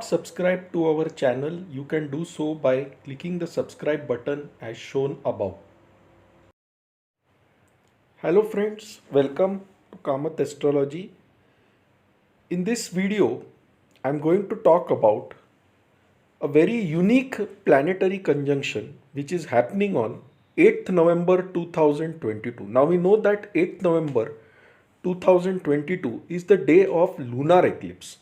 not subscribed to our channel, you can do so by clicking the subscribe button as shown above. Hello friends, welcome to Kamath Astrology. In this video, I am going to talk about a very unique planetary conjunction which is happening on 8th November 2022. Now we know that 8th November 2022 is the day of lunar eclipse.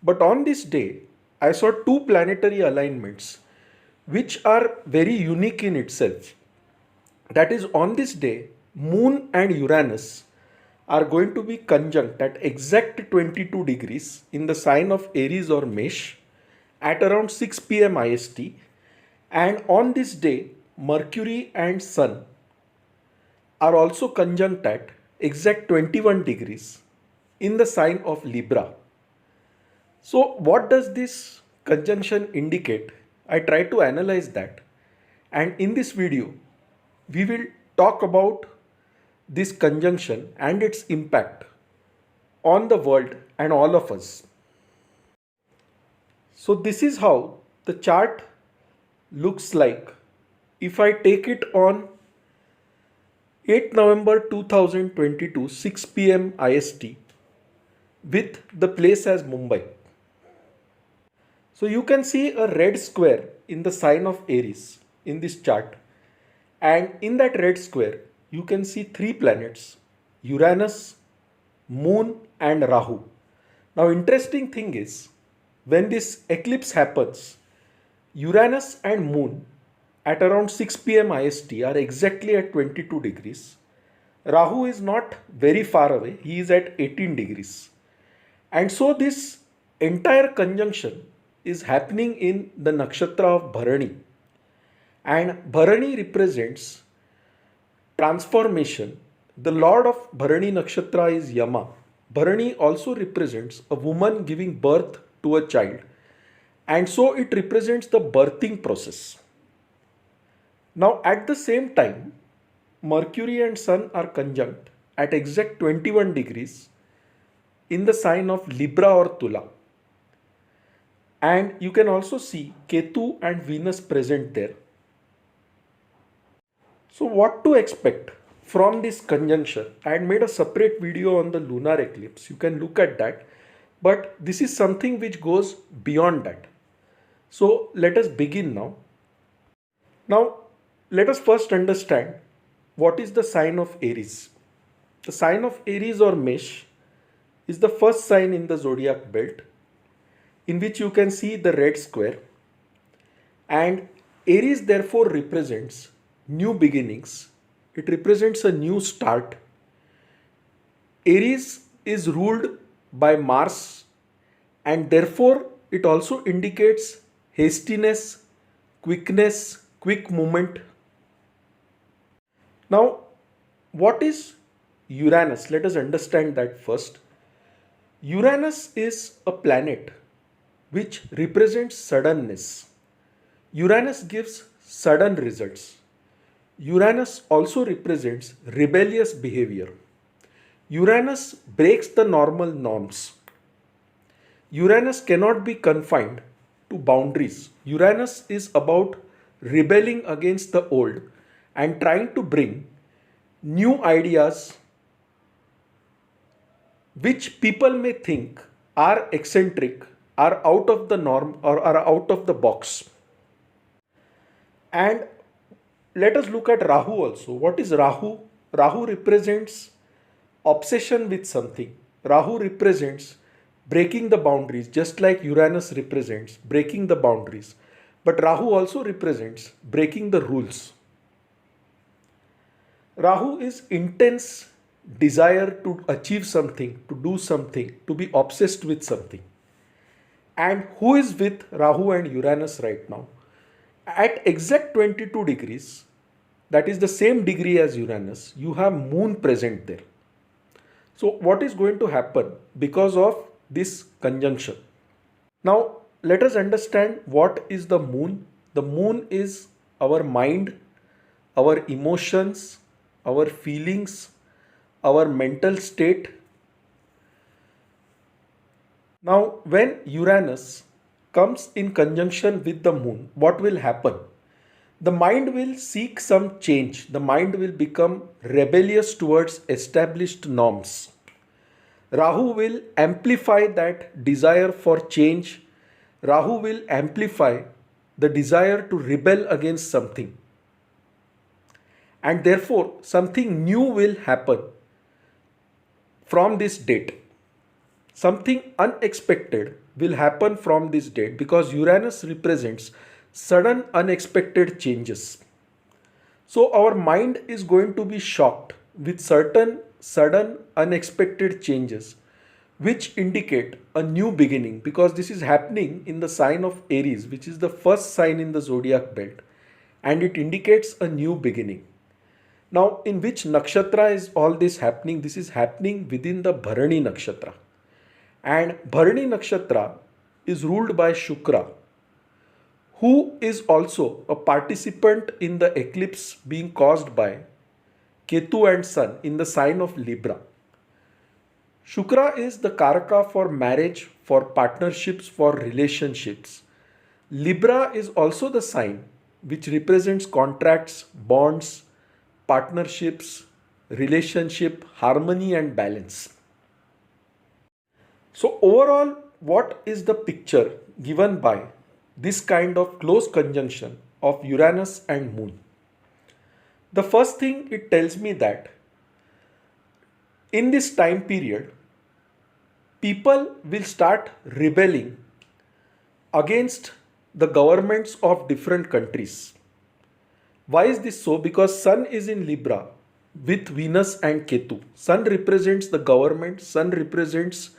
But on this day, I saw two planetary alignments which are very unique in itself. That is, on this day, Moon and Uranus are going to be conjunct at exact 22 degrees in the sign of Aries or Mesh at around 6 p.m. IST. And on this day, Mercury and Sun are also conjunct at exact 21 degrees in the sign of Libra. So what does this conjunction indicate? I try to analyze that, and in this video we will talk about this conjunction and its impact on the world and all of us. So this is how the chart looks like if I take it on 8 November 2022 6 p.m. IST with the place as Mumbai. So you can see a red square in the sign of Aries in this chart, and in that red square you can see three planets: Uranus, Moon and Rahu. Now interesting thing is, when this eclipse happens, Uranus and Moon at around 6 p.m. IST are exactly at 22 degrees. Rahu is not very far away, he is at 18 degrees. And so this entire conjunction is happening in the nakshatra of Bharani. And Bharani represents transformation. The lord of Bharani Nakshatra is Yama. Bharani also represents a woman giving birth to a child. And so it represents the birthing process. Now at the same time, Mercury and Sun are conjunct at exact 21 degrees in the sign of Libra or Tula. And you can also see Ketu and Venus present there. So what to expect from this conjunction? I had made a separate video on the lunar eclipse. You can look at that. But this is something which goes beyond that. So let us begin now. Now let us first understand what is the sign of Aries. The sign of Aries or Mesh is the first sign in the zodiac belt, in which you can see the red square, and Aries therefore represents new beginnings. It represents a new start. Aries is ruled by Mars, and therefore it also indicates hastiness, quickness, quick movement. Now what is Uranus? Let us understand that first. Uranus is a planet which represents suddenness. Uranus gives sudden results. Uranus also represents rebellious behavior. Uranus breaks the normal norms. Uranus cannot be confined to boundaries. Uranus is about rebelling against the old and trying to bring new ideas which people may think are eccentric, are out of the norm or are out of the box. And let us look at Rahu also. What is Rahu? Rahu represents obsession with something. Rahu represents breaking the boundaries, just like Uranus represents breaking the boundaries. But Rahu also represents breaking the rules. Rahu is intense desire to achieve something, to do something, to be obsessed with something. And who is with Rahu and Uranus right now? At exact 22 degrees, that is the same degree as Uranus, you have Moon present there. So what is going to happen because of this conjunction? Now let us understand what is the Moon. The Moon is our mind, our emotions, our feelings, our mental state. Now when Uranus comes in conjunction with the moon, what will happen? The mind will seek some change. The mind will become rebellious towards established norms. Rahu will amplify that desire for change. Rahu will amplify the desire to rebel against something. And therefore, something new will happen from this date. Something unexpected will happen from this date because Uranus represents sudden unexpected changes. So our mind is going to be shocked with certain sudden unexpected changes which indicate a new beginning, because this is happening in the sign of Aries, which is the first sign in the zodiac belt, and it indicates a new beginning. Now, in which nakshatra is all this happening? This is happening within the Bharani Nakshatra. And Bharani Nakshatra is ruled by Shukra, who is also a participant in the eclipse being caused by Ketu and Sun in the sign of Libra. Shukra is the Karaka for marriage, for partnerships, for relationships. Libra is also the sign which represents contracts, bonds, partnerships, relationship, harmony and balance. So overall, what is the picture given by this kind of close conjunction of Uranus and Moon? The first thing it tells me that in this time period, people will start rebelling against the governments of different countries. Why is this so? Because Sun is in Libra with Venus and Ketu. Sun represents the government, Sun represents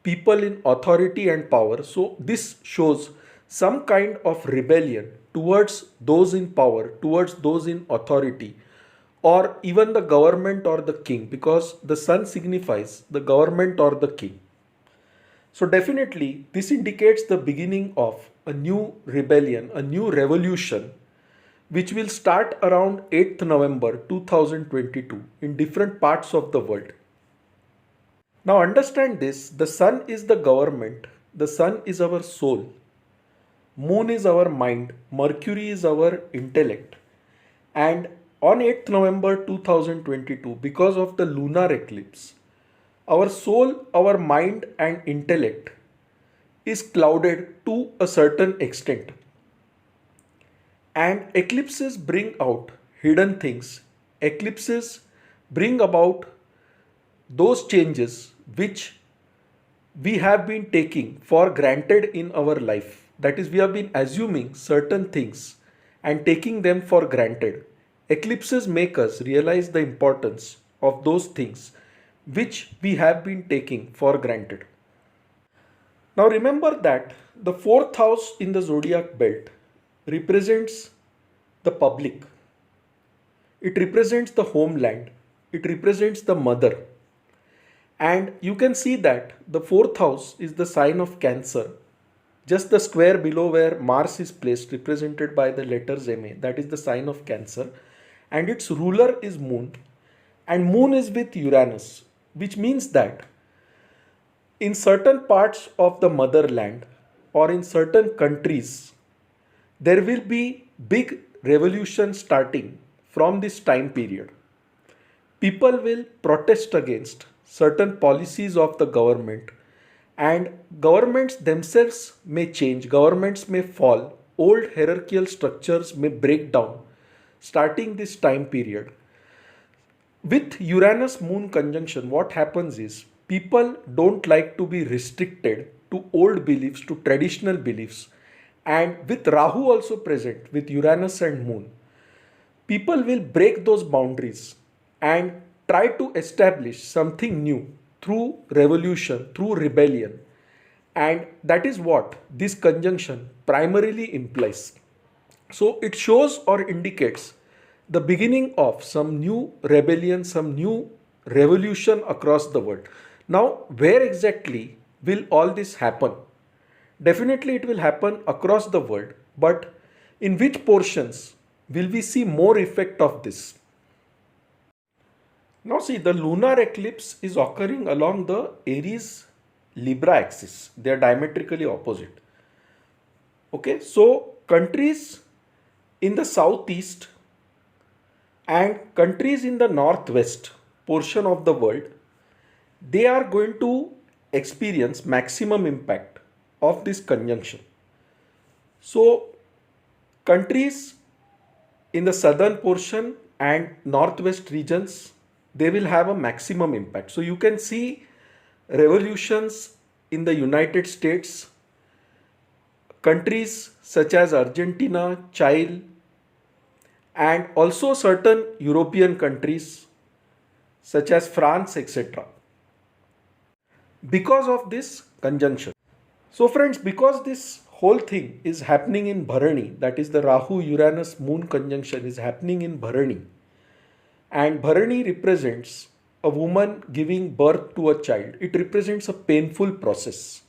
people in authority and power. So this shows some kind of rebellion towards those in power, towards those in authority, or even the government or the king, because the Sun signifies the government or the king. So definitely this indicates the beginning of a new rebellion, a new revolution, which will start around 8th November 2022 in different parts of the world. Now understand this, the Sun is the government, the Sun is our soul, Moon is our mind, Mercury is our intellect. And on 8th November 2022, because of the lunar eclipse, our soul, our mind and intellect is clouded to a certain extent. And eclipses bring out hidden things. Eclipses bring about those changes which we have been taking for granted in our life. That is, we have been assuming certain things and taking them for granted. Eclipses make us realize the importance of those things which we have been taking for granted. Now remember that the fourth house in the zodiac belt represents the public. It represents the homeland. It represents the mother. And you can see that the fourth house is the sign of Cancer. Just the square below where Mars is placed, represented by the letters MA, that is the sign of Cancer. And its ruler is Moon. And Moon is with Uranus, which means that in certain parts of the motherland or in certain countries, there will be big revolution starting from this time period. People will protest against certain policies of the government, and governments themselves may change, governments may fall, old hierarchical structures may break down starting this time period. With Uranus Moon conjunction, what happens is people don't like to be restricted to old beliefs, to traditional beliefs. And with Rahu also present, with Uranus and Moon, people will break those boundaries and try to establish something new through revolution, through rebellion. And that is what this conjunction primarily implies. So it shows or indicates the beginning of some new rebellion, some new revolution across the world. Now, where exactly will all this happen? Definitely it will happen across the world, but in which portions will we see more effect of this? Now see, the lunar eclipse is occurring along the Aries Libra axis. They are diametrically opposite. Okay, so countries in the southeast and countries in the northwest portion of the world, they are going to experience maximum impact of this conjunction. So countries in the southern portion and northwest regions, they will have a maximum impact. So you can see revolutions in the United States, countries such as Argentina, Chile, and also certain European countries such as France, etc. because of this conjunction. So friends, because this whole thing is happening in Bharani, that is the Rahu Uranus moon conjunction is happening in Bharani, and Bharani represents a woman giving birth to a child. It represents a painful process.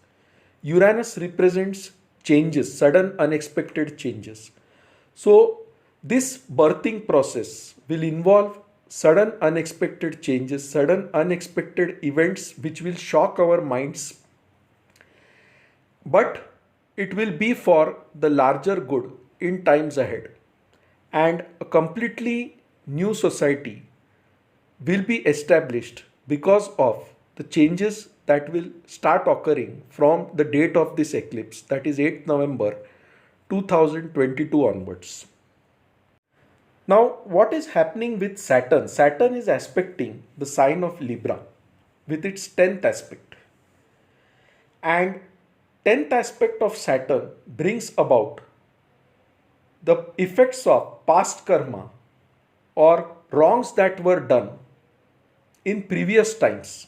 Uranus represents changes, sudden unexpected changes. So this birthing process will involve sudden unexpected changes, sudden unexpected events which will shock our minds, but it will be for the larger good in times ahead. And a completely new society will be established because of the changes that will start occurring from the date of this eclipse, that is 8th November 2022 onwards. Now, what is happening with Saturn? Saturn is aspecting the sign of Libra with its 10th aspect. And 10th aspect of Saturn brings about the effects of past karma or wrongs that were done in previous times.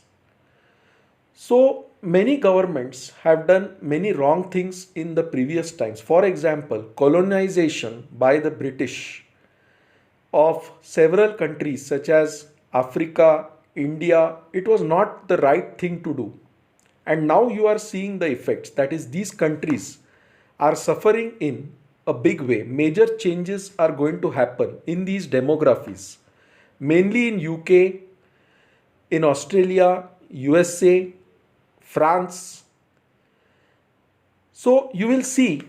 So many governments have done many wrong things in the previous times. For example, colonization by the British of several countries such as Africa, India, it was not the right thing to do. And now you are seeing the effects. That is, these countries are suffering in a big way. Major changes are going to happen in these demographies, mainly in UK, in Australia, USA, France. So you will see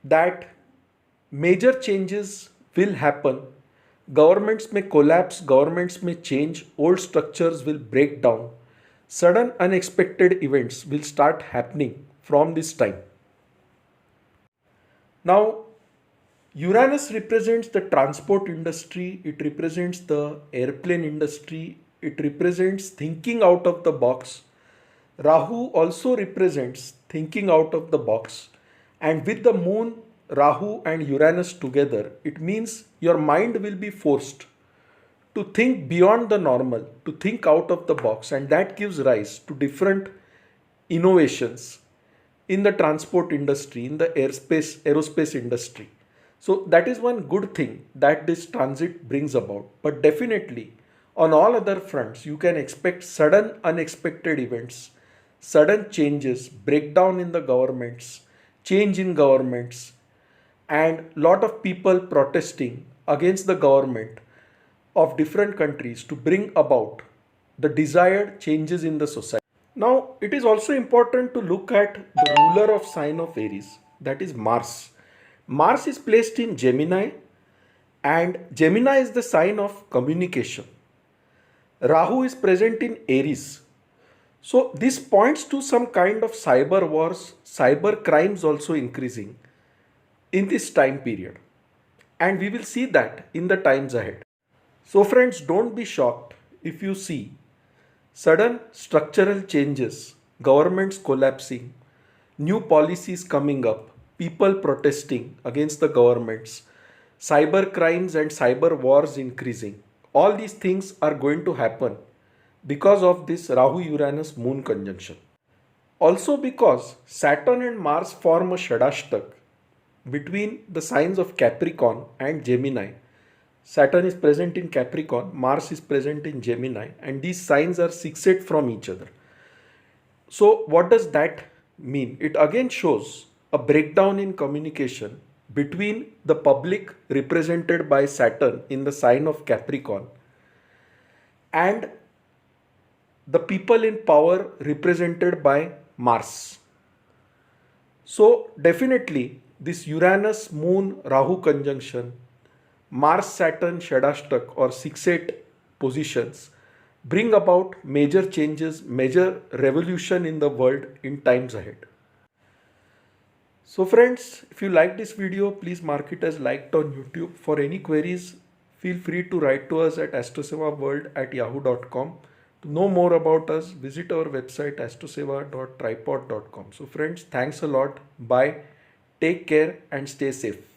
that major changes will happen. Governments may collapse, governments may change, old structures will break down. Sudden unexpected events will start happening from this time. Now, Uranus represents the transport industry, it represents the airplane industry, it represents thinking out of the box. Rahu also represents thinking out of the box. And with the moon, Rahu and Uranus together, it means your mind will be forced to think beyond the normal, to think out of the box, and that gives rise to different innovations in the transport industry, in the aerospace industry. So that is one good thing that this transit brings about. But definitely, on all other fronts, you can expect sudden unexpected events, sudden changes, breakdown in the governments, change in governments, and lot of people protesting against the government of different countries to bring about the desired changes in the society. Now, it is also important to look at the ruler of sign of Aries, that is Mars. Mars is placed in Gemini, and Gemini is the sign of communication. Rahu is present in Aries. So this points to some kind of cyber wars, cyber crimes also increasing in this time period. And we will see that in the times ahead. So friends, don't be shocked if you see sudden structural changes, governments collapsing, new policies coming up, people protesting against the governments, cyber crimes and cyber wars increasing. All these things are going to happen because of this Rahu Uranus moon conjunction. Also because Saturn and Mars form a Shadashtak between the signs of Capricorn and Gemini. Saturn is present in Capricorn, Mars is present in Gemini, and these signs are 6 from each other. So what does that mean? It again shows a breakdown in communication between the public represented by Saturn in the sign of Capricorn and the people in power represented by Mars. So definitely this Uranus Moon Rahu conjunction, Mars Saturn Shadashtak or 6-8 positions bring about major changes, major revolution in the world in times ahead. So friends, if you like this video, please mark it as liked on YouTube. For any queries, feel free to write to us at astrosevaworld@yahoo.com. To know more about us, visit our website astroseva.tripod.com. So friends, thanks a lot. Bye. Take care and stay safe.